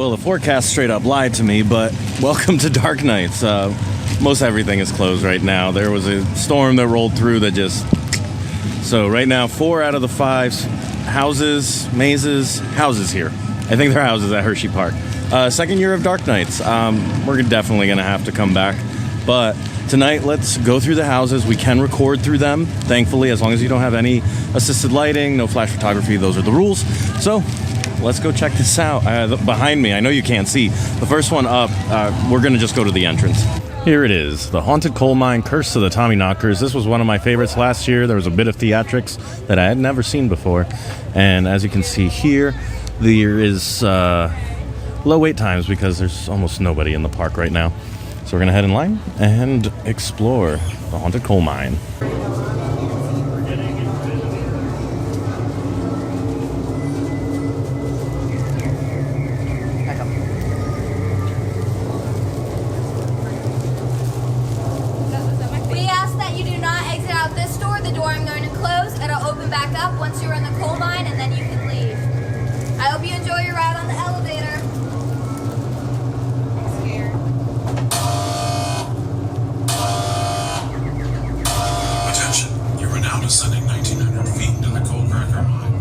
Well, the forecast straight up lied to me, but welcome to Dark Nights. Most everything is closed right now. There was a storm that rolled through that just... So right now, 4 out of the 5 houses, mazes, houses here. I think they're houses at Hersheypark. Second year of Dark Nights. We're definitely going to have to come back. But tonight, let's go through the houses. We can record through them, thankfully, as long as you don't have any assisted lighting, no flash photography. Those are the rules. So let's go check this out. Behind me, I know you can't see. The first one up, we're going to just go to the entrance. Here it is, the Haunted Coal Mine, Curse of the Tommyknockers. This was one of my favorites last year. There was a bit of theatrics that I had never seen before. And as you can see here, there is low wait times because there's almost nobody in the park right now. So we're going to head in line and explore the Haunted Coal Mine. Once you're in the coal mine, and then you can leave. I hope you enjoy your ride on the elevator. I'm scared. Attention, you are now descending 1,900 feet into the coal cracker mine.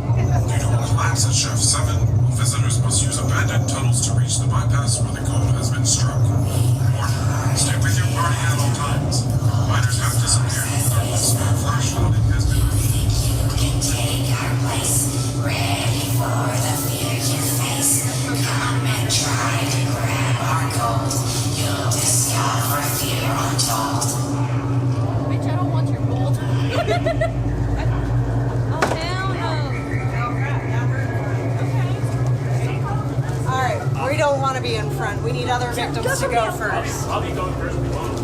Due to a collapse at Shaft 7, visitors must use abandoned tunnels to reach the bypass where the code has been struck. Mortem, stay with your party at all times. Miners have disappeared. A small flash flooding has been Take our place, ready for the future face. Come and try to grab our gold. You'll discover fear untold. Bitch, I don't want your gold. Oh, hell no. Alright, we don't want to be in front. We need other victims to go first. I'll be going first if you want.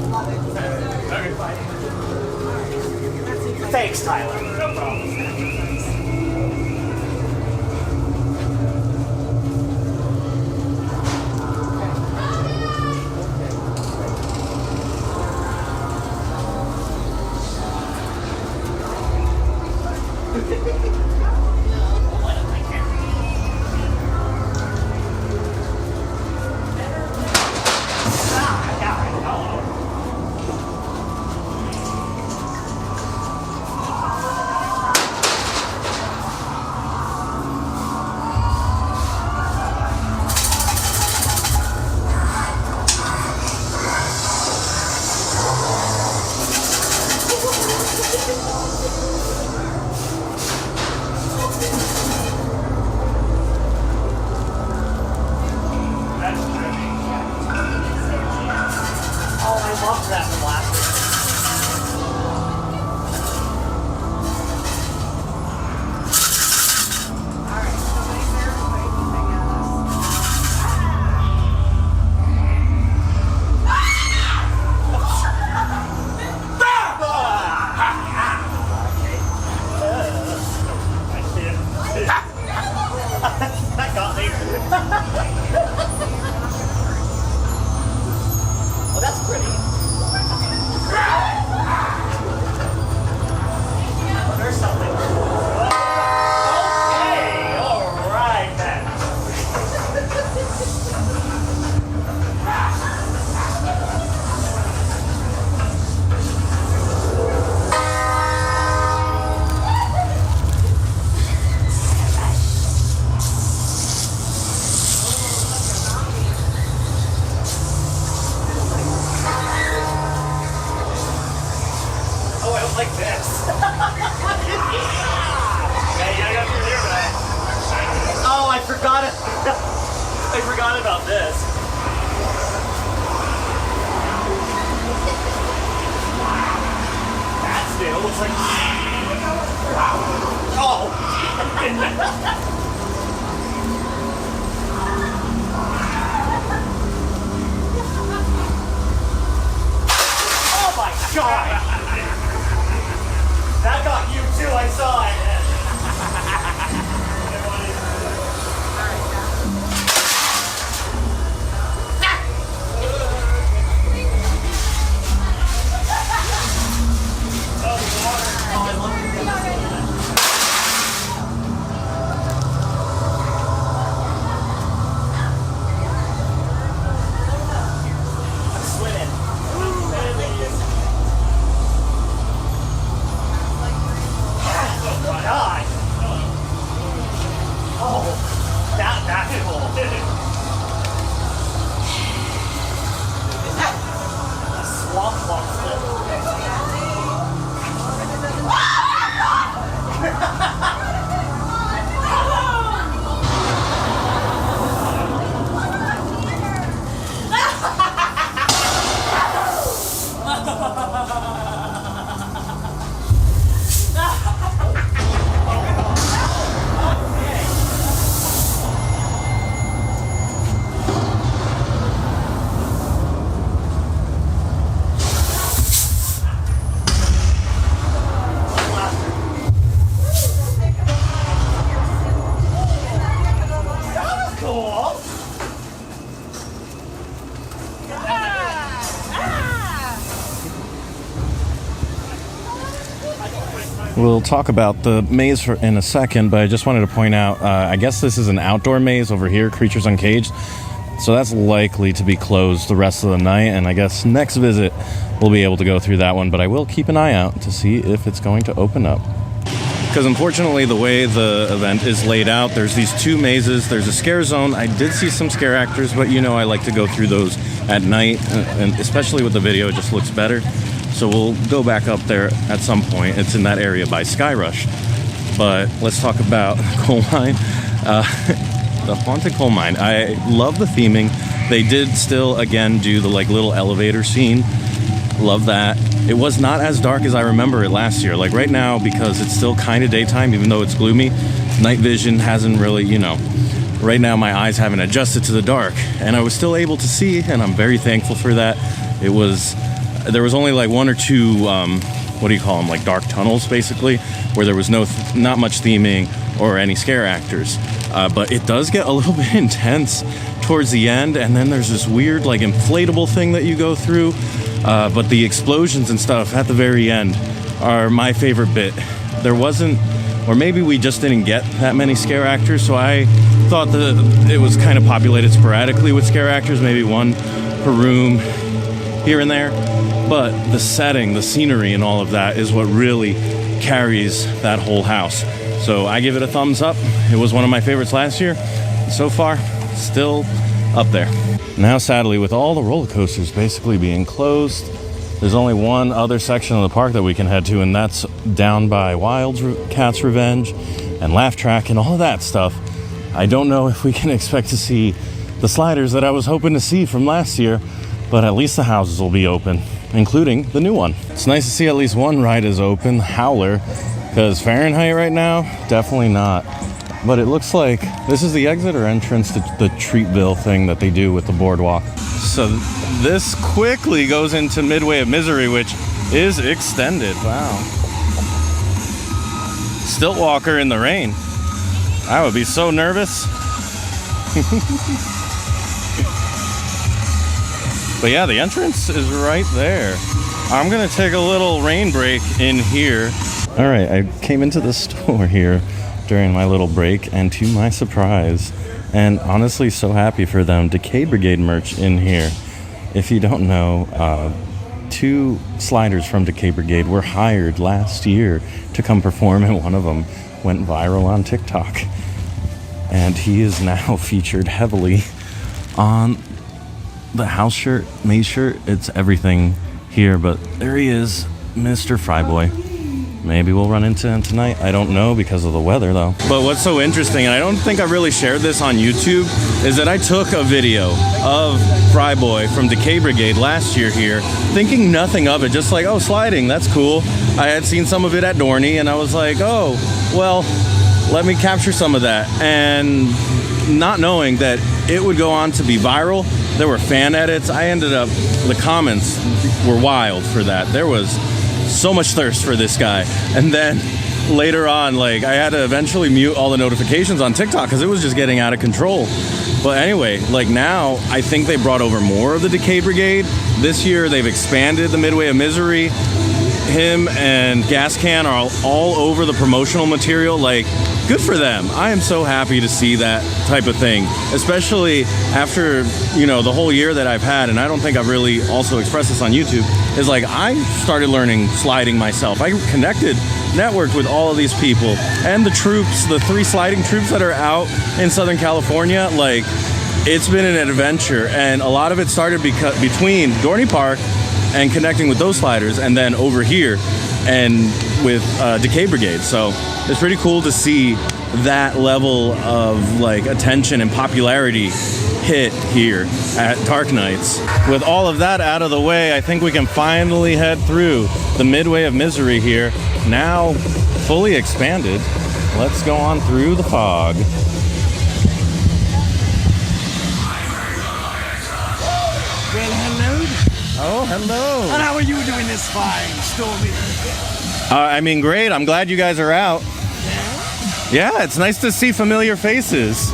Okay, fine. Thanks, Tyler. No problem. I forgot about this. That's new. It looks like... Oh! Oh my god! That got you too, I saw it! We'll talk about the maze in a second, but I just wanted to point out, I guess this is an outdoor maze over here, Creatures Uncaged. So that's likely to be closed the rest of the night, and I guess next visit we'll be able to go through that one, but I will keep an eye out to see if it's going to open up. Because unfortunately, the way the event is laid out, there's these two mazes. There's a scare zone. I did see some scare actors, but you know I like to go through those at night, and especially with the video, it just looks better. So we'll go back up there at some point. It's in that area by Skyrush. But let's talk about coal mine. The haunted coal mine. I love the theming. They did still, again, do the like little elevator scene. Love that. It was not as dark as I remember it last year. Like right now, because it's still kind of daytime, even though it's gloomy, night vision hasn't really, you know, right now my eyes haven't adjusted to the dark. And I was still able to see, and I'm very thankful for that. There was only like one or two, what do you call them, like dark tunnels, basically, where there was not much theming or any scare actors. But it does get a little bit intense towards the end, and then there's this weird, like, inflatable thing that you go through. But the explosions and stuff at the very end are my favorite bit. There wasn't, or maybe we just didn't get that many scare actors, so I thought that it was kind of populated sporadically with scare actors, maybe one per room here and there. But the setting, the scenery, and all of that is what really carries that whole house. So I give it a thumbs up. It was one of my favorites last year. So far, still up there. Now, sadly, with all the roller coasters basically being closed, there's only one other section of the park that we can head to, and that's down by Wildcat's Revenge and Laugh Track and all of that stuff. I don't know if we can expect to see the sliders that I was hoping to see from last year, but at least the houses will be open, including the new one. It's nice to see at least one ride is open, Howler, because Fahrenheit right now, definitely not. But it looks like this is the exit or entrance to the Treatville thing that they do with the boardwalk. So this quickly goes into Midway of Misery, which is extended. Wow. Stilt walker in the rain. I would be so nervous. But yeah, the entrance is right there. I'm gonna take a little rain break in here. All right, I came into the store here during my little break, and to my surprise, and honestly so happy for them, Decay Brigade merch in here. If you don't know, 2 sliders from Decay Brigade were hired last year to come perform, and one of them went viral on TikTok. And he is now featured heavily on the house shirt, maze shirt. It's everything here, but there he is, Mr. Fryboy. Maybe we'll run into him tonight. I don't know because of the weather, though. But what's so interesting, and I don't think I really shared this on YouTube, is that I took a video of Fryboy from Decay Brigade last year here, thinking nothing of it, just like, oh, sliding, that's cool. I had seen some of it at Dorney, and I was like, oh, well, let me capture some of that. And not knowing that it would go on to be viral, there were fan edits. The comments were wild for that. There was so much thirst for this guy. And then later on, like, I had to eventually mute all the notifications on TikTok because it was just getting out of control. But anyway, like now, I think they brought over more of the Decay Brigade. This year, they've expanded the Midway of Misery. Him and Gas Can are all over the promotional material. Like, good for them. I am so happy to see that type of thing, especially after, you know, the whole year that I've had, and I don't think I've really also expressed this on YouTube, is like I started learning sliding myself. I networked with all of these people and the troops, the 3 sliding troops that are out in Southern California. Like, it's been an adventure, and a lot of it started between Dorney Park and connecting with those sliders, and then over here and with Decay Brigade. So it's pretty cool to see that level of like attention and popularity hit here at Dark Nights. With all of that out of the way, I think we can finally head through the Midway of Misery here, now fully expanded. Let's go on through the fog. Well, hello. Oh, hello. And how are you doing this fine, stormy? I mean, great. I'm glad you guys are out. Yeah, it's nice to see familiar faces.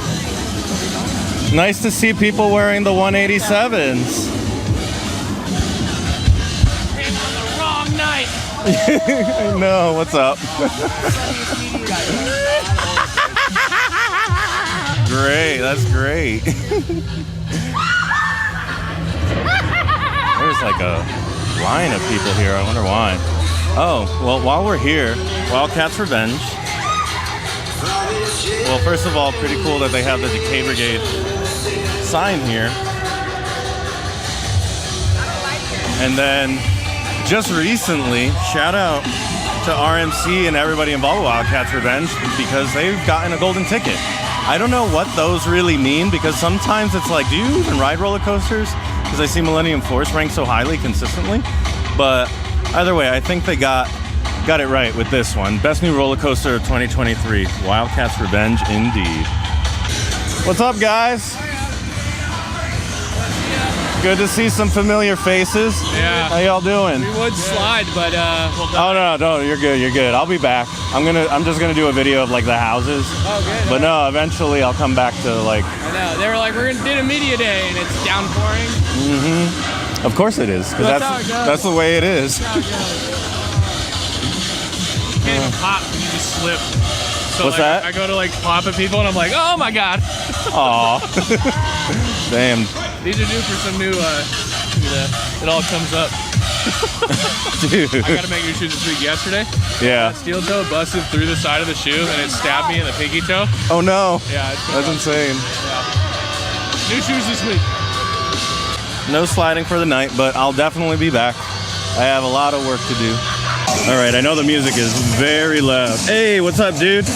Nice to see people wearing the 187s. Came on the wrong night. No, what's up? Great, that's great. There's like a line of people here. I wonder why. Oh, well, while we're here, Wildcats Revenge. Well, first of all, pretty cool that they have the Decay Brigade sign here. And then just recently, shout out to RMC and everybody involved with Wildcats Revenge because they've gotten a golden ticket. I don't know what those really mean because sometimes it's like, do you even ride roller coasters? Because I see Millennium Force ranked so highly consistently. But either way, I think they got it right with this one. Best new roller coaster of 2023. Wildcats Revenge indeed. What's up, guys? Good to see some familiar faces. Yeah. How y'all doing? We would slide, but Oh no, you're good. I'll be back. I'm just gonna do a video of like the houses. Oh, good. But no, eventually I'll come back to like. I know. They were like, we're gonna do a media day, and it's downpouring. Mm-hmm. Of course it is, because That's how it goes. that's the way it is. That's how it goes. You can't even pop, you just slip. So What's like, that? I go to like pop at people, and I'm like, oh my god. Aw. Damn. These are due for some new. It all comes up. Dude. I got to make new shoes this week. Yesterday, Yeah. steel toe busted through the side of the shoe, and it stabbed me in the pinky toe. Oh no. Yeah, it's That's insane. new shoes this week. No sliding for the night, but I'll definitely be back. I have a lot of work to do. All right, I know the music is very loud. Hey, what's up, dude?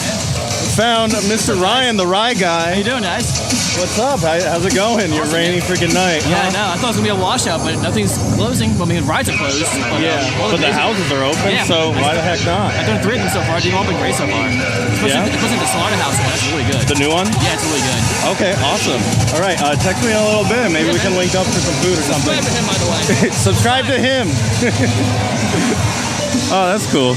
Found Mr. Ryan, the Rye guy. How you doing, guys? What's up? How's it going? Your Awesome, rainy freaking night. Yeah, I know. I thought it was gonna be a washout, but nothing's closing. I mean, rides are closed. But, Yeah, but the houses are open, Yeah. so why the heck not? I've done 3 of them so far. They've all been great so far. Especially the slaughterhouse one. That's really good. The new one? Yeah, it's really good. Okay, awesome. All right, text me in a little bit. Maybe we can link up for some food or something. Subscribe to him, by the way. Subscribe to him. Oh, that's cool.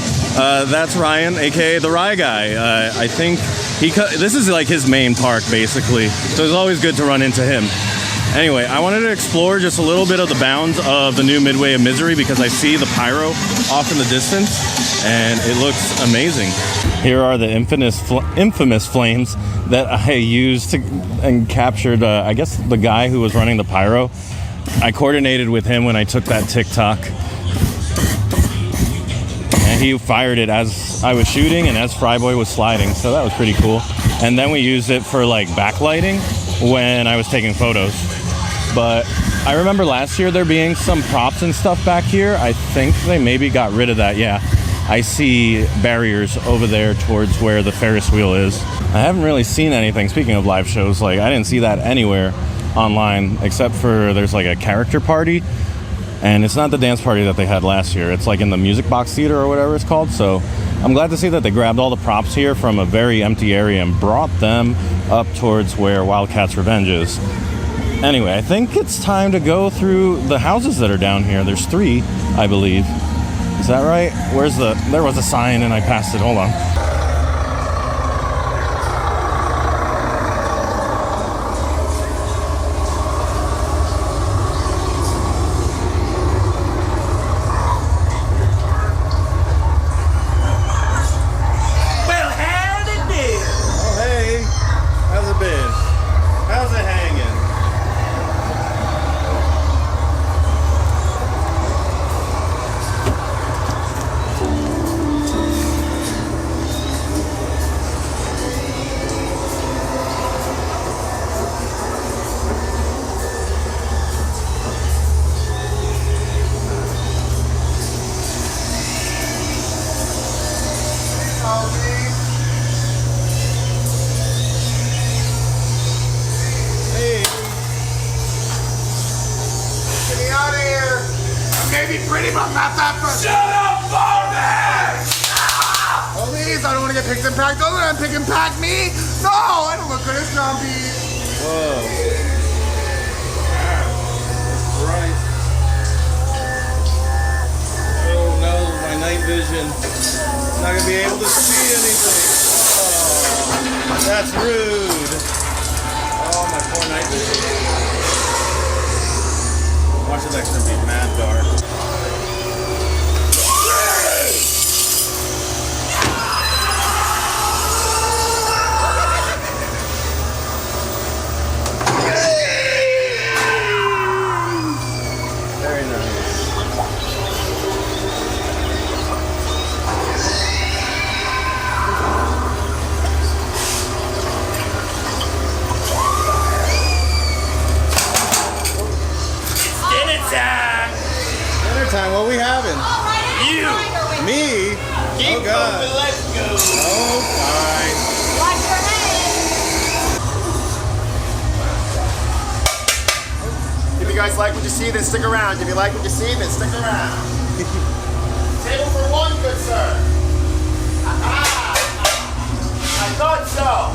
That's Ryan, aka the Rye guy. I think this is like his main park, basically. So it's always good to run into him. Anyway, I wanted to explore just a little bit of the bounds of the new Midway of Misery because I see the pyro off in the distance, and it looks amazing. Here are the infamous flames that I used and captured, I guess, the guy who was running the pyro. I coordinated with him when I took that TikTok. And he fired it as I was shooting and as Fryboy was sliding, so that was pretty cool. And then we used it for like backlighting when I was taking photos. But I remember last year there being some props and stuff back here. I think they maybe got rid of that, yeah. I see barriers over there towards where the Ferris wheel is. I haven't really seen anything, speaking of live shows, like I didn't see that anywhere online except for there's like a character party. And it's not the dance party that they had last year. It's like in the Music Box Theater or whatever it's called. So I'm glad to see that they grabbed all the props here from a very empty area and brought them up towards where Wildcats Revenge is. Anyway, I think it's time to go through the houses that are down here. There's 3, I believe. Is that right? There was a sign and I passed it. Hold on. Well, howdy do. Oh, hey. How's it been? How's it hanging? Hey. Get me out of here! I may be pretty, but I'm not that pretty. Shut up, Mortem! Please, I don't want to get picked and packed. Don't let them pick and pack me. No, I don't look good as zombies. Whoa. Right. Oh no, my night vision. I'm not gonna be able to see anything. Oh, that's rude. Oh, my poor night vision. Watch the next one be mad dark. time. What we having? You! Me? Keep Oh, God. moving, let's go! Oh, fine. Watch your head. If you guys like what you see, then stick around. If you like what you see, then stick around. Table for one, good sir. Ah, I thought so.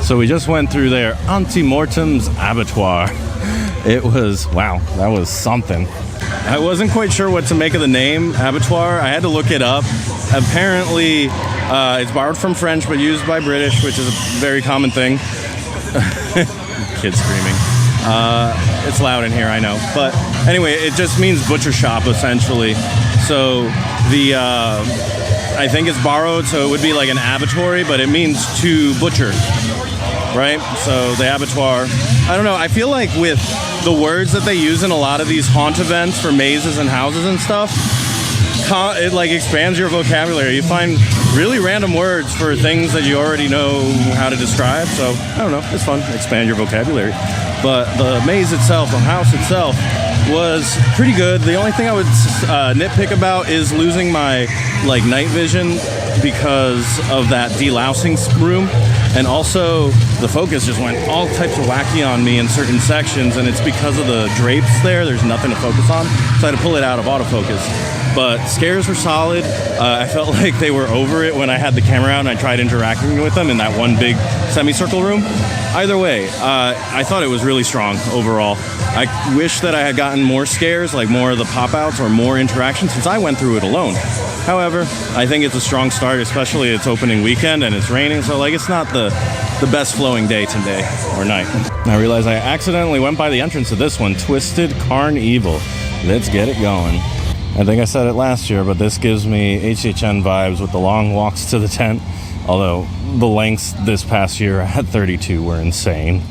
So we just went through there, Auntie Mortem's Abbatoir. It was, wow, that was something. I wasn't quite sure what to make of the name, Abbatoir. I had to look it up. Apparently, it's borrowed from French, but used by British, which is a very common thing. Kids screaming. It's loud in here, I know. But anyway, it just means butcher shop, essentially. So the, I think it's borrowed, so it would be like an abattoir, but it means to butcher. Right? So the abattoir. I don't know. I feel like with the words that they use in a lot of these haunt events for mazes and houses and stuff, it like expands your vocabulary. You find really random words for things that you already know how to describe. So I don't know. It's fun. Expand your vocabulary. But the maze itself, the house itself, was pretty good. The only thing I would nitpick about is losing my like night vision because of that delousing room. And also, the focus just went all types of wacky on me in certain sections, and it's because of the drapes there. There's nothing to focus on, so I had to pull it out of autofocus. But scares were solid. I felt like they were over it when I had the camera out and I tried interacting with them in that one big semicircle room. Either way, I thought it was really strong overall. I wish that I had gotten more scares, like more of the pop-outs or more interaction, since I went through it alone. However, I think it's a strong start, especially it's opening weekend and it's raining, so like it's not the best flowing day today or night. I realized I accidentally went by the entrance of this one, Twisted Carnevil. Let's get it going. I think I said it last year, but this gives me HHN vibes with the long walks to the tent, although the lengths this past year at 32 were insane.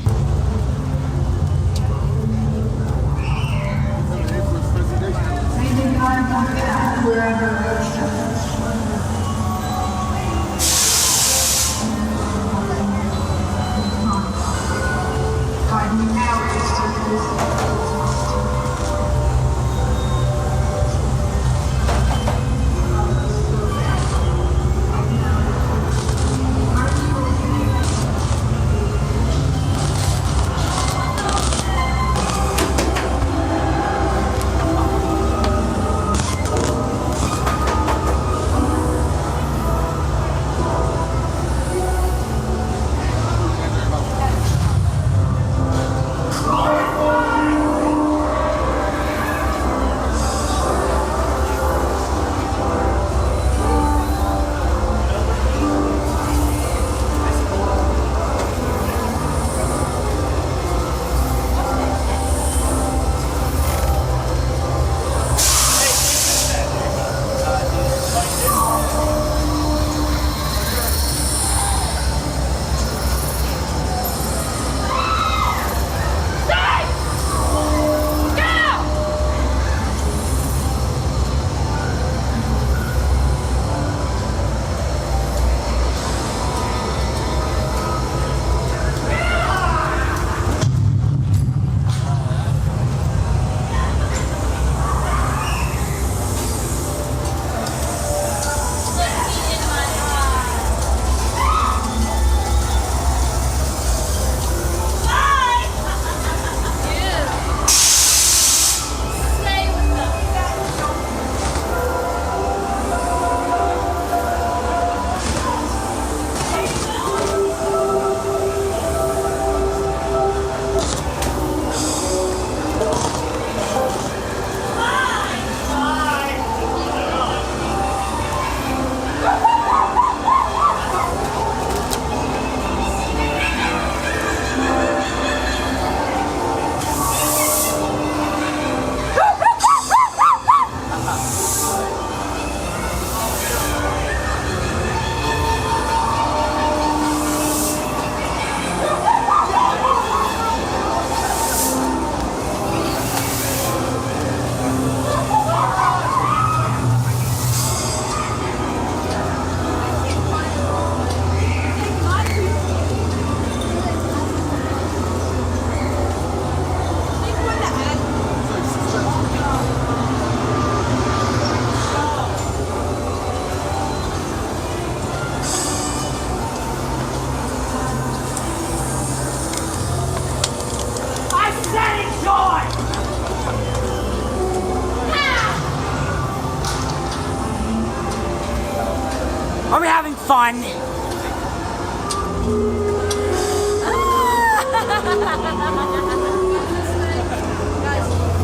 fun.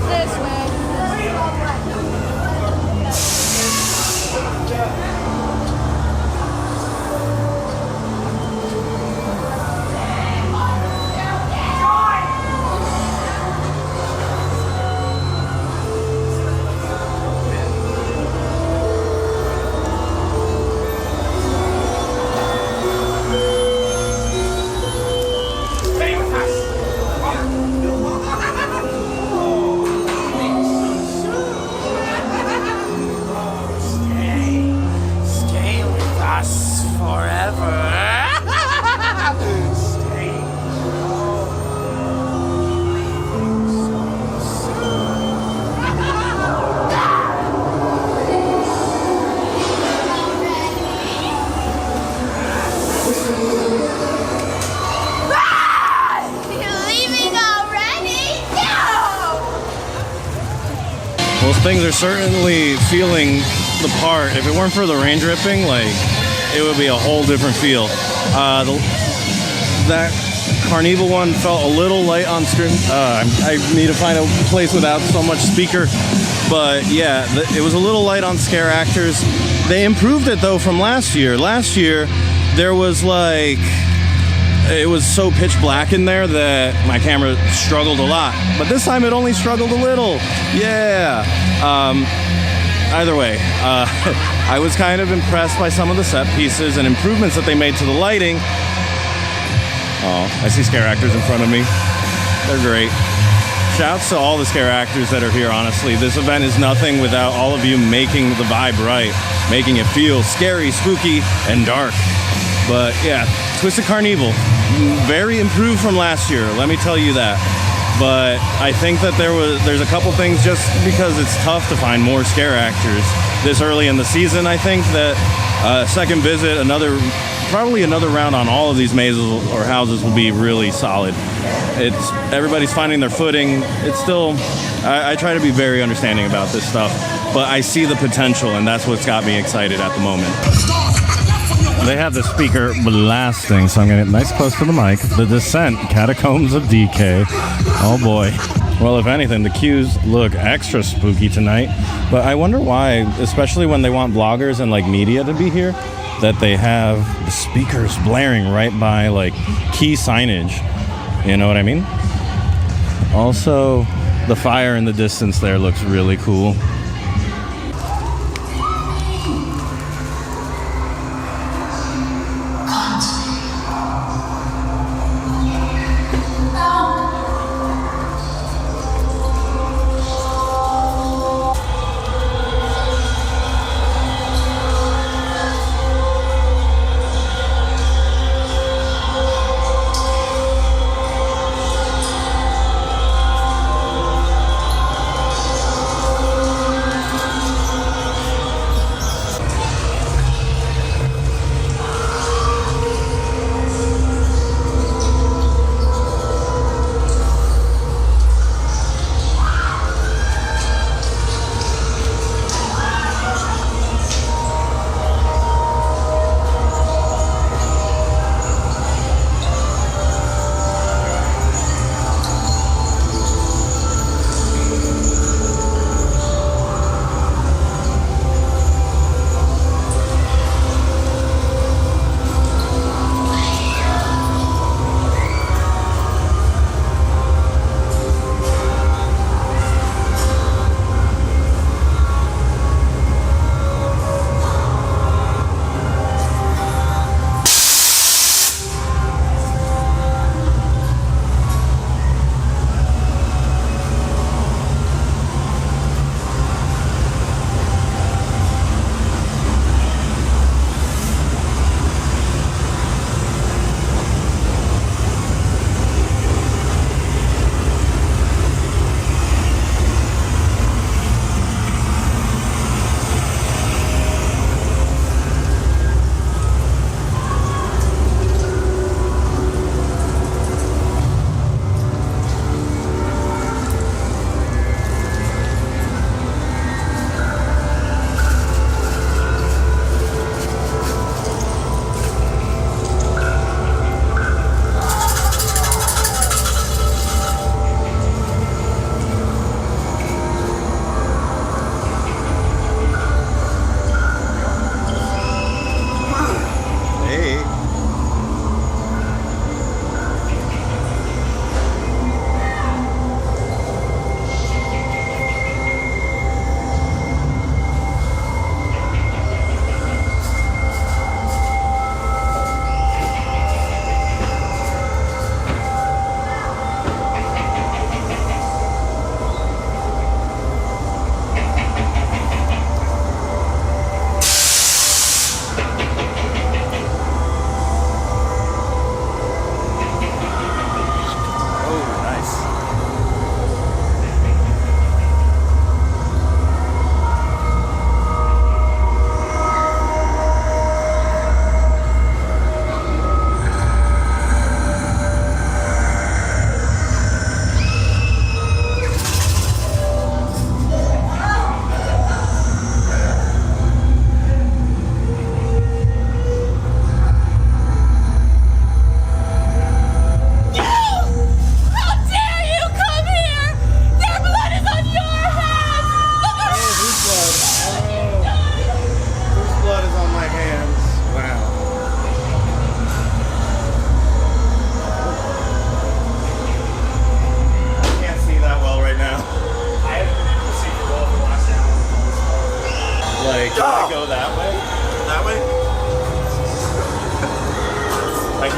This way. Stay with us forever. Stay. You're leaving already? No! Well, things are certainly feeling the part. If it weren't for the rain dripping, like, it would be a whole different feel. That Carnevil one felt a little light on screen. I need to find a place without so much speaker. But yeah, it was a little light on scare actors. They improved it though from last year. Last year, there was like, it was so pitch black in there that my camera struggled a lot. But this time it only struggled a little. Yeah. Either way, I was kind of impressed by some of the set pieces and improvements that they made to the lighting. Oh, I see scare actors in front of me. They're great. Shouts to all the scare actors that are here, honestly. This event is nothing without all of you making the vibe right, making it feel scary, spooky, and dark. But yeah, Twisted Carnevil, very improved from last year, let me tell you that. But I think that there's a couple things, just because it's tough to find more scare actors this early in the season. I think that second visit, probably another round on all of these mazes or houses will be really solid. Everybody's finding their footing. It's still, I try to be very understanding about this stuff, but I see the potential, and that's what's got me excited at the moment. They have the speaker blasting, so I'm going to get nice close to the mic. The Descent, Catacombs of Decay. Oh boy. Well, if anything, the queues look extra spooky tonight, but I wonder why, especially when they want bloggers and like media to be here, that they have the speakers blaring right by like key signage. You know what I mean? Also, the fire in the distance there looks really cool.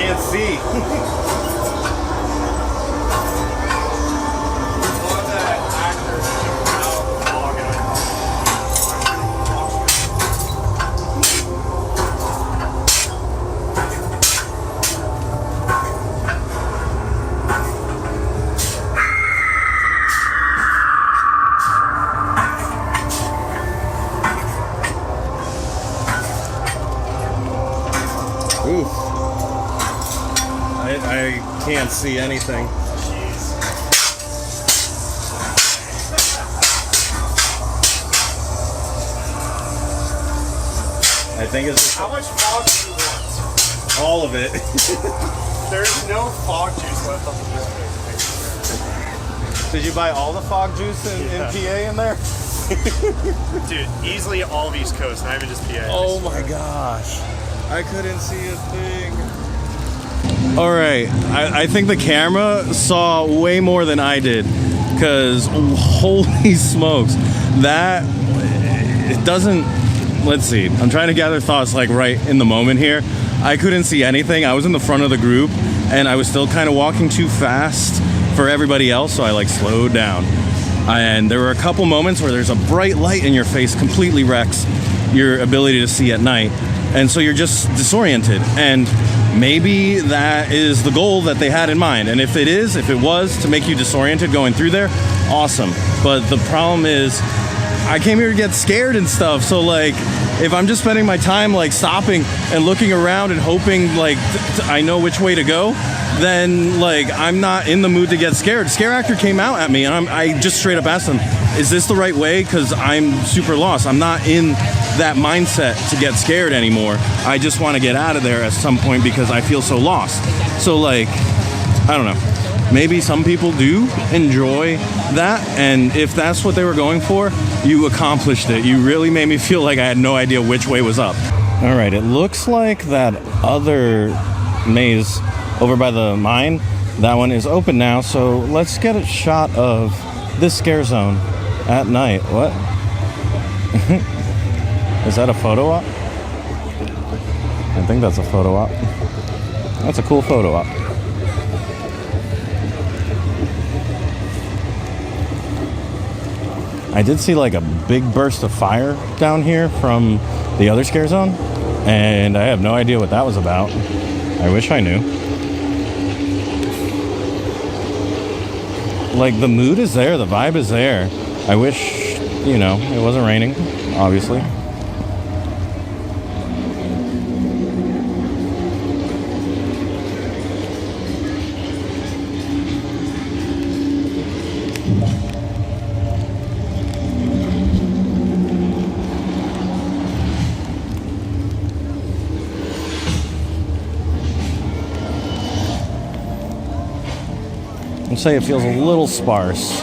can't see. Oof. I can't see anything. I think it's How much fog do you want? all of it. There's no fog juice left on the Did you buy all the fog juice in PA in there? Dude, easily all of East Coast, not even just PA. Oh my gosh. I couldn't see a thing. All right, I think the camera saw way more than I did, because holy smokes, that, it doesn't, let's see, I'm trying to gather thoughts like right in the moment here. I couldn't see anything. I was in the front of the group and I was still kind of walking too fast for everybody else, so I like slowed down. And there were a couple moments where there's a bright light in your face, completely wrecks your ability to see at night. And so you're just disoriented. And maybe that is the goal that they had in mind. And if it was to make you disoriented going through there, awesome. But the problem is, I came here to get scared and stuff. So like, if I'm just spending my time like stopping and looking around and hoping like I know which way to go, then like I'm not in the mood to get scared. Scare Actor came out at me and I just straight up asked him, is this the right way? Because I'm super lost. I'm not in that mindset to get scared anymore. I just want to get out of there at some point because I feel so lost. So like, I don't know. Maybe some people do enjoy that, and if that's what they were going for, you accomplished it. You really made me feel like I had no idea which way was up. All right, it looks like that other maze over by the mine, that one is open now, so let's get a shot of this scare zone at night. What? Is that a photo op? I think that's a photo op. That's a cool photo op. I did see like a big burst of fire down here from the other scare zone, and I have no idea what that was about. I wish I knew. Like, the mood is there, the vibe is there. I wish, you know, it wasn't raining, obviously. I'd say it feels a little sparse.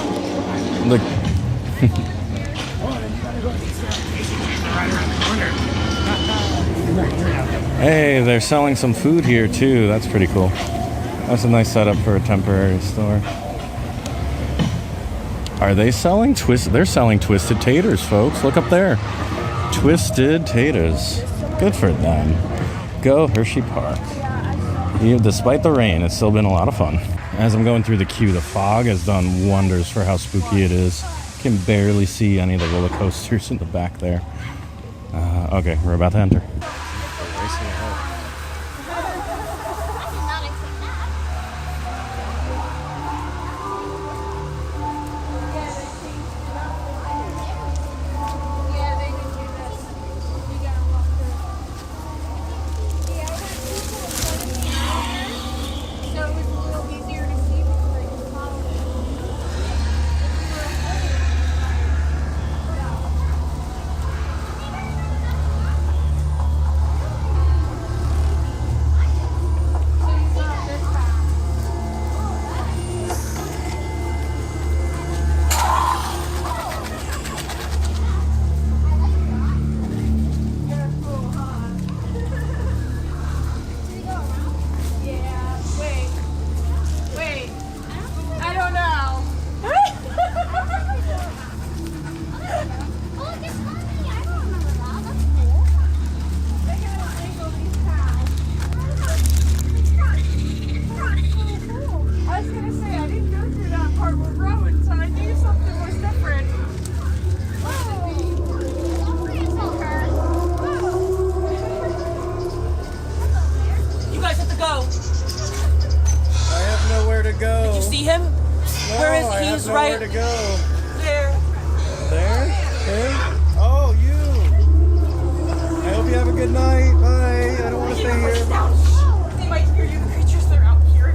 Hey, they're selling some food here too. That's pretty cool. That's a nice setup for a temporary store. Are they selling They're selling twisted taters, folks. Look up there. Twisted taters. Good for them. Go Hersheypark. Despite the rain, it's still been a lot of fun. As I'm going through the queue, the fog has done wonders for how spooky it is. Can barely see any of the roller coasters in the back there. Okay, we're about to enter. go. Did you see him? No, Where is I he? have He's nowhere right to go. there. There? Him? Oh, you. I hope you have a good night. Bye. I don't want to stay here. They might hear you. The creatures, they're out here.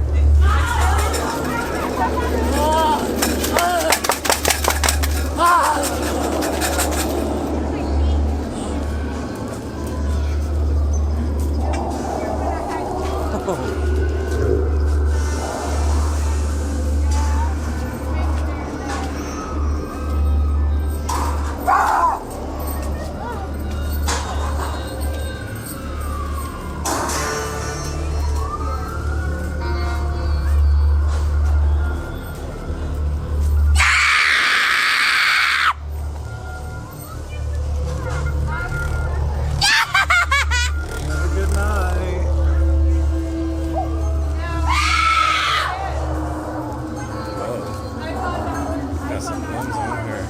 Have a good night. Got some ones on here.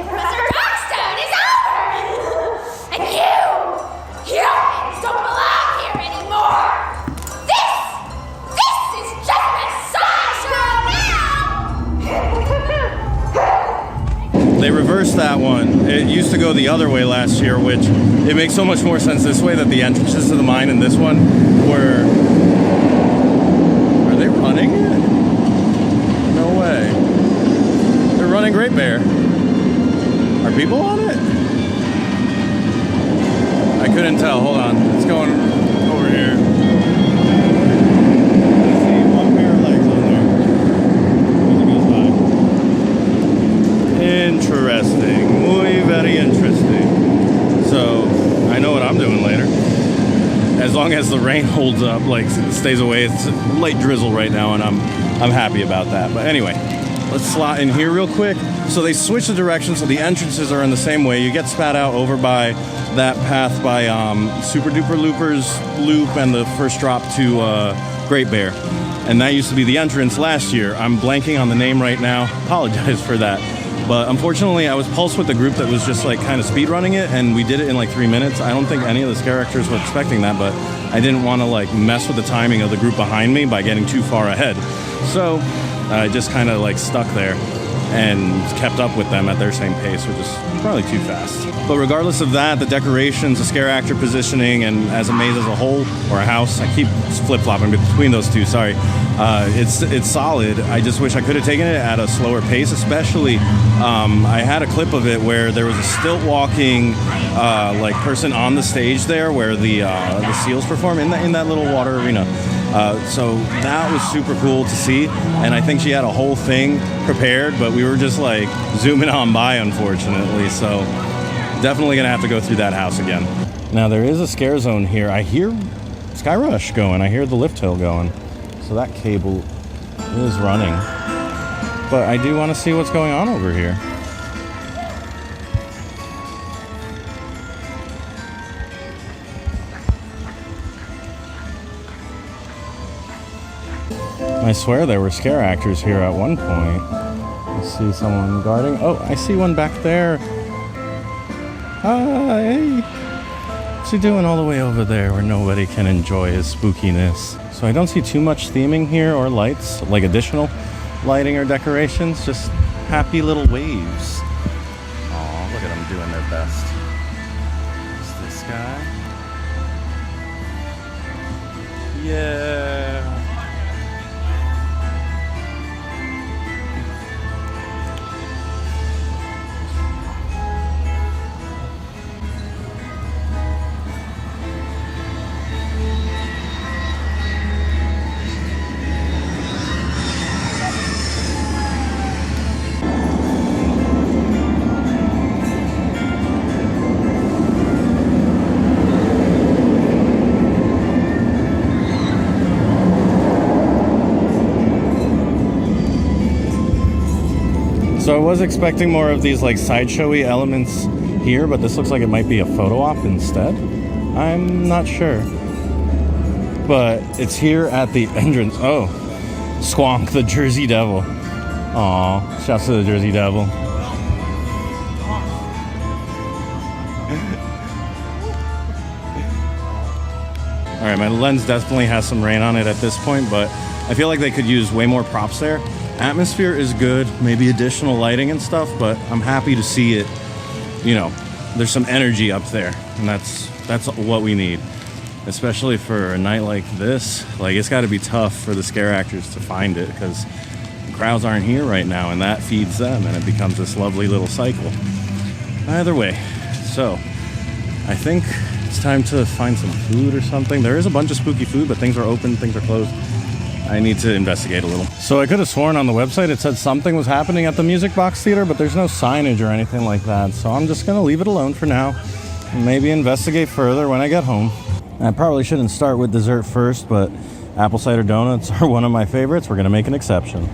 Professor Darkstone is over! And you humans don't belong here anymore! This is just a sideshow now! They reversed that one. It used to go the other way last year, which it makes so much more sense this way that the entrances to the mine in this one were... Are they running it? No way. They're running Great Bear. Are people on it? I couldn't tell. Hold on. It's going over here. I see one pair of legs on there. As it goes by. Interesting. Muy very interesting. So, I know what I'm doing later. As long as the rain holds up, like stays away. It's a light drizzle right now, and I'm happy about that. But anyway, let's slot in here real quick. So they switch the direction, so the entrances are in the same way. You get spat out over by that path by Super Duper Loopers Loop and the first drop to Great Bear. And that used to be the entrance last year. I'm blanking on the name right now. Apologize for that. But unfortunately, I was pulsed with the group that was just like kind of speed running it, and we did it in like 3 minutes. I don't think any of the characters were expecting that, but I didn't want to like mess with the timing of the group behind me by getting too far ahead. So I just kind of like stuck there and kept up with them at their same pace, which is probably too fast. But regardless of that, the decorations, the scare actor positioning, and as a maze as a whole, or a house, I keep flip-flopping between those two, sorry. It's solid. I just wish I could have taken it at a slower pace, especially I had a clip of it where there was a stilt-walking like person on the stage there where the seals perform in that little water arena. So that was super cool to see, and I think she had a whole thing prepared, but we were just like zooming on by, unfortunately, so definitely gonna have to go through that house again. Now there is a scare zone here. I hear Skyrush going, I hear the lift hill going, so that cable is running, but I do want to see what's going on over here. I swear there were scare actors here at one point. I see someone guarding. Oh, I see one back there. Hi. What's he doing all the way over there where nobody can enjoy his spookiness? So I don't see too much theming here or lights, like additional lighting or decorations, just happy little waves. Aw, look at them doing their best. Is this guy? Yeah. So I was expecting more of these like sideshowy elements here, but this looks like it might be a photo op instead. I'm not sure. But it's here at the entrance. Oh, Squonk, the Jersey Devil. Aw, shouts to the Jersey Devil. All right, my lens definitely has some rain on it at this point, but I feel like they could use way more props there. Atmosphere is good, maybe additional lighting and stuff, but I'm happy to see it. You know, there's some energy up there, and that's what we need, especially for a night like this. Like, it's got to be tough for the scare actors to find it because the crowds aren't here right now, and that feeds them, and it becomes this lovely little cycle. Either way, so I think it's time to find some food or something. There is a bunch of spooky food, but things are open, things are closed. I need to investigate a little. So I could have sworn on the website it said something was happening at the Music Box Theater, but there's no signage or anything like that. So I'm just gonna leave it alone for now and maybe investigate further when I get home. I probably shouldn't start with dessert first, but apple cider donuts are one of my favorites. We're gonna make an exception.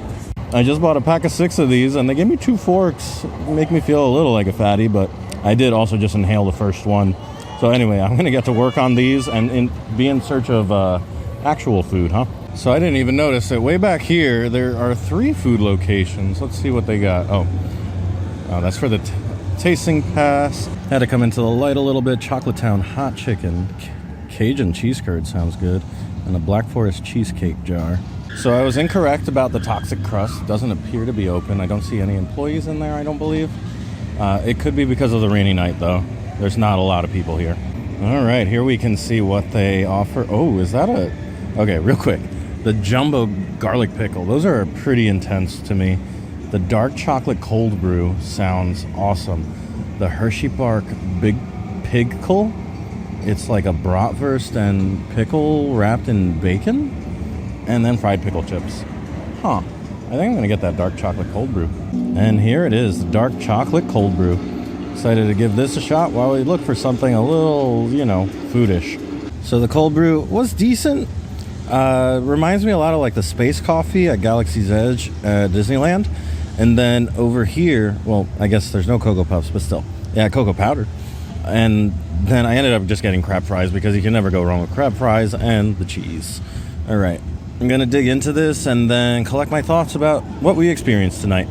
I just bought a pack of 6 of these and they gave me 2 forks. Make me feel a little like a fatty, but I did also just inhale the first one. So anyway, I'm gonna get to work on these and be in search of actual food, huh? So I didn't even notice that way back here, there are 3 food locations. Let's see what they got. Oh, that's for the tasting pass. Had to come into the light a little bit. Chocolate Town hot chicken. Cajun cheese curd sounds good. And a Black Forest cheesecake jar. So I was incorrect about the toxic crust. Doesn't appear to be open. I don't see any employees in there, I don't believe. It could be because of the rainy night, though. There's not a lot of people here. All right, here we can see what they offer. Oh, is that a... Okay, real quick. The jumbo garlic pickle. Those are pretty intense to me. The dark chocolate cold brew sounds awesome. The Hersheypark Big Pickle. It's like a bratwurst and pickle wrapped in bacon. And then fried pickle chips. Huh. I think I'm going to get that dark chocolate cold brew. And here it is, the dark chocolate cold brew. Excited to give this a shot while we look for something a little, you know, foodish. So the cold brew was decent. Reminds me a lot of like the space coffee at Galaxy's Edge at Disneyland. And then over here, well, I guess there's no Cocoa Puffs, but still. Yeah, cocoa powder. And then I ended up just getting crab fries because you can never go wrong with crab fries and the cheese. All right, I'm going to dig into this and then collect my thoughts about what we experienced tonight.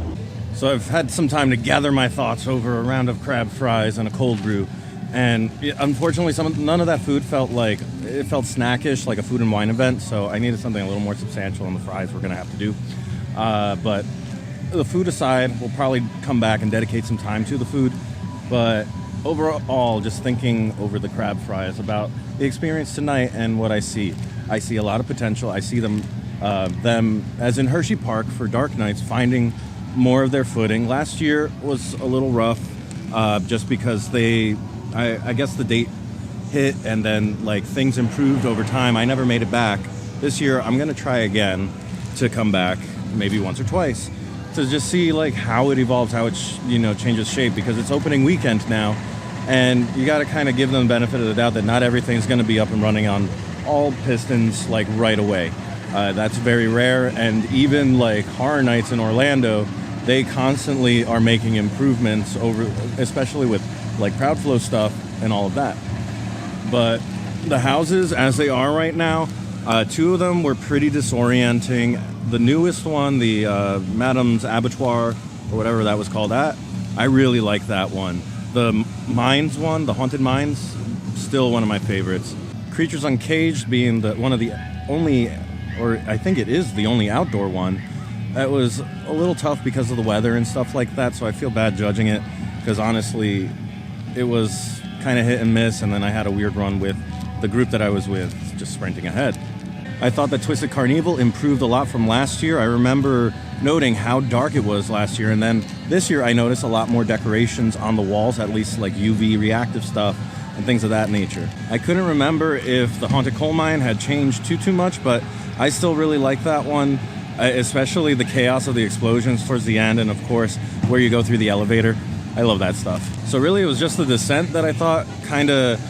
So I've had some time to gather my thoughts over a round of crab fries and a cold brew. And unfortunately, none of that food felt snackish, like a food and wine event. So I needed something a little more substantial, and the fries we're going to have to do. But the food aside, we'll probably come back and dedicate some time to the food. But overall, just thinking over the crab fries about the experience tonight and what I see. I see a lot of potential. I see them as in Hersheypark for Dark Nights, finding more of their footing. Last year was a little rough just because I guess the date hit and then like things improved over time. I never made it back. This year I'm gonna try again to come back maybe once or twice to just see like how it evolves, how it changes shape, because it's opening weekend now, and you got to kind of give them the benefit of the doubt that not everything's going to be up and running on all pistons like right away. That's very rare, and even like Horror Nights in Orlando, they constantly are making improvements over, especially with like crowd flow stuff and all of that. But the houses as they are right now, 2 of them were pretty disorienting. The newest one, the Madame's Abbatoir, or whatever that was called, I really like that one. The Mines one, the Haunted Mines, still one of my favorites. Creatures Uncaged being one of the only, or I think it is the only outdoor one. That was a little tough because of the weather and stuff like that, so I feel bad judging it, because honestly, it was kind of hit and miss, and then I had a weird run with the group that I was with, just sprinting ahead. I thought that Twisted Carnevil improved a lot from last year. I remember noting how dark it was last year, and then this year I noticed a lot more decorations on the walls, at least like UV reactive stuff and things of that nature. I couldn't remember if the Haunted Coal Mine had changed too much, but I still really like that one, especially the chaos of the explosions towards the end, and of course where you go through the elevator. I love that stuff. So really it was just the descent that I thought kind of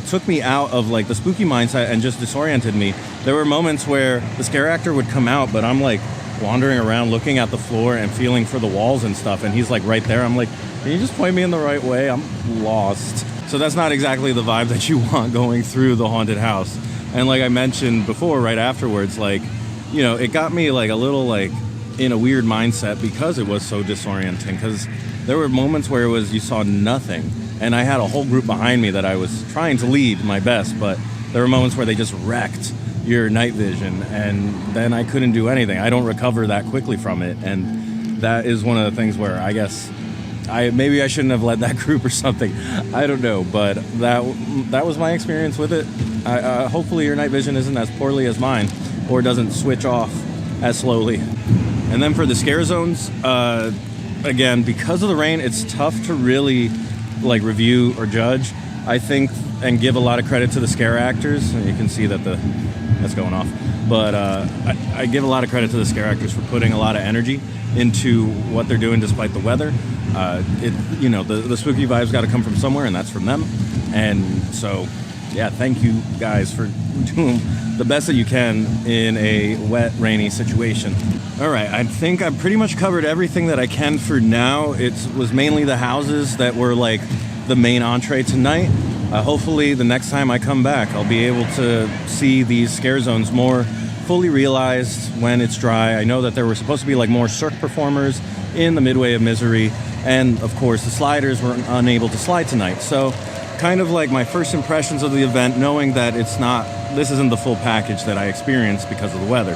took me out of like the spooky mindset and just disoriented me. There were moments where the scare actor would come out, but I'm like wandering around looking at the floor and feeling for the walls and stuff, and he's like right there. I'm like, can you just point me in the right way? I'm lost. So that's not exactly the vibe that you want going through the haunted house. And like I mentioned before, right afterwards, like, you know, it got me like a little like in a weird mindset because it was so disorienting. Because there were moments where it was, you saw nothing. And I had a whole group behind me that I was trying to lead my best, but there were moments where they just wrecked your night vision, and then I couldn't do anything. I don't recover that quickly from it, and that is one of the things where I guess maybe I shouldn't have led that group or something. I don't know, but that was my experience with it. Hopefully your night vision isn't as poorly as mine, or doesn't switch off as slowly. And then for the scare zones, again, because of the rain, it's tough to really like review or judge, I think, and give a lot of credit to the scare actors. And you can see that that's going off, but I give a lot of credit to the scare actors for putting a lot of energy into what they're doing despite the weather. You know, the spooky vibes got to come from somewhere, and that's from them. And so, yeah, thank you guys for doing the best that you can in a wet, rainy situation. All right, I think I've pretty much covered everything that I can for now. It was mainly the houses that were like the main entree tonight. Hopefully the next time I come back, I'll be able to see these scare zones more fully realized when it's dry. I know that there were supposed to be like more cirque performers in the Midway of Misery, and of course the sliders were unable to slide tonight. So kind of like my first impressions of the event, knowing that this isn't the full package that I experienced because of the weather.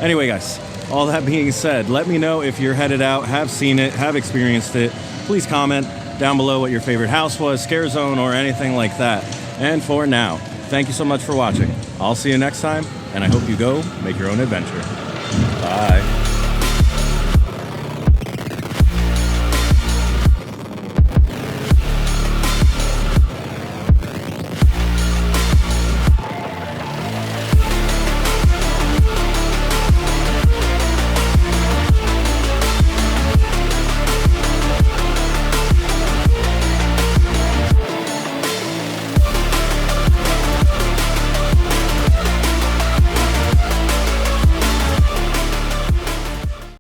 Anyway, guys, all that being said, let me know if you're headed out, have seen it, have experienced it. Please comment down below what your favorite house was, scare zone, or anything like that. And for now, thank you so much for watching. I'll see you next time, and I hope you go make your own adventure. Bye.